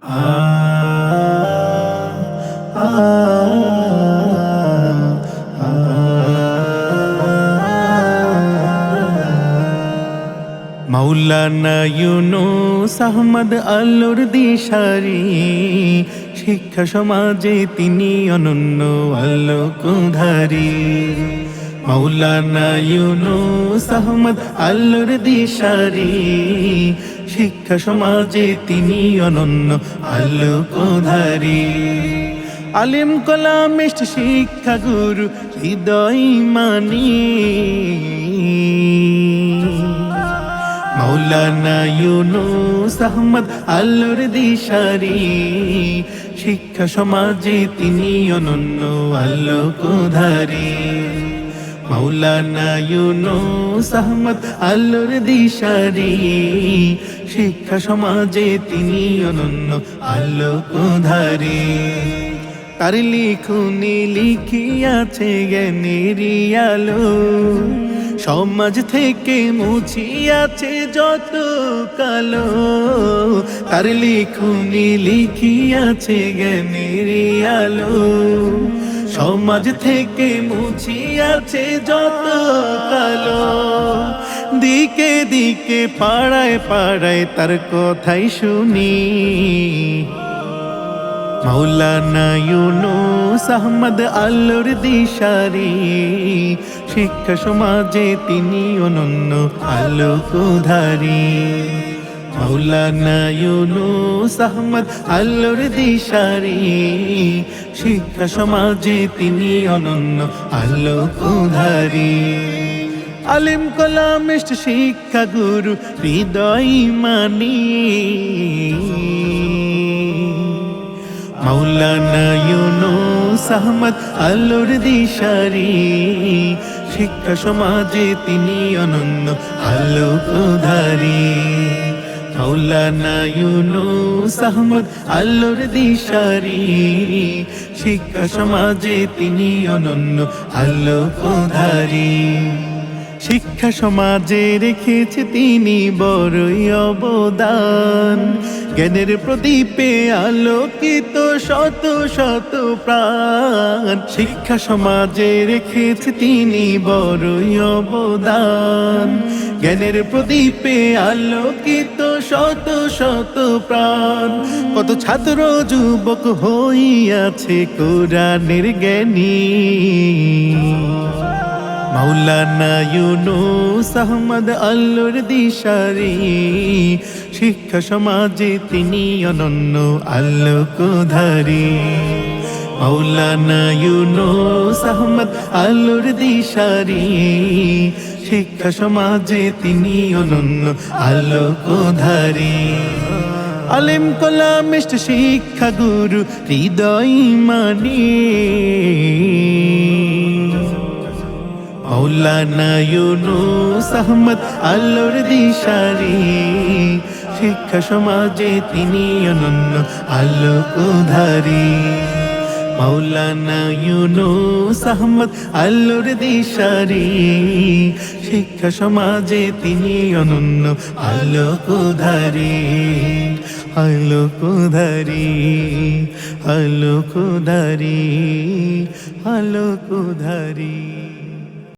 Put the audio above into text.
মাওলানা ইউনূস আহমদ আলোর দিশারি, শিক্ষা সমাজে তিনি অনন্য আলোকধারী। মাওলানা ইউনূস আহমদ আলোর দিশারি, শিক্ষা সমাজে তিনি অনন্য আলোকধারী। আলিম কালামিস্ট শিক্ষা গুরু হৃদয় মানি, মাওলানা ইউনূস আহমদ আলোর দিশারি, শিক্ষা সমাজে তিনি অনন্য আলোকধারী। মাওলানা ইউনূস আহমদ আলোর দিশারি, শিক্ষা সমাজে তিনি অনন্য আলোকধারী। তার লিখুনি লিখিয়াছে জ্ঞানেরই আলো, সমাজ থেকে মুছিয়াছে যত কালো। তার লিখুনি লিখিয়াছে জ্ঞানেরই আলো, সমাজ থেকে মুছিয়াছে যত কালো। দিকে দিকে পাড়ায় পাড়ায় তার কথাই শুনি, মাওলানা ইউনূস আহমদ আলোর দিশারি, শিক্ষা সমাজে তিনি অনন্য আলোকধারী। মাওলানা ইউনূস আহমদ আলোর দিশারি, শিক্ষা সমাজে তিনি অনন্য আলোকধারী। আলিম কালামিস্ট শিক্ষা গুরু হৃদয় মানি, মাওলানা ইউনূস আহমদ আলোর দিশারি, শিক্ষা সমাজে তিনি অনন্য আলোকধারী। মাওলানা ইউনূস আহমদ আলোর দিশারি, শিক্ষা সমাজে তিনি অনন্য আলোকধারী। শিক্ষা সমাজে রেখেছে তিনি বড়ই অবদান, জ্ঞানের প্রদীপে আলোকিত শত শত প্রাণ। শিক্ষা সমাজে রেখেছে তিনি বড়ই অবদান, জ্ঞানের প্রদীপে আলোকিত শত শত প্রাণ। কত ছাত্র যুবক হইয়াছে কোরআনের জ্ঞানী, মাওলানা ইউনূস আহমদ আলোর দিশারি, শিক্ষা সমাজে তিনি অনন্য আলোকধারী। মাওলানা ইউনূস আহমদ আলোর দিশারি, শিক্ষা সমাজে তিনি অনন্য আলোকধারী। আলিম কালামিস্ট শিক্ষা গুরু হৃদয় মানি, মাওলানা ইউনূস আহমদ আলোর দিশারি, শিক্ষা সমাজে তিনি অনন্য আলোকধারী। মাওলানা ইউনূস আহমদ আলোর দিশারি, শিক্ষা সমাজে তিনি অনন্য আলোকধারী। আলোকধারী, আলোকধারী, আলোকধারী।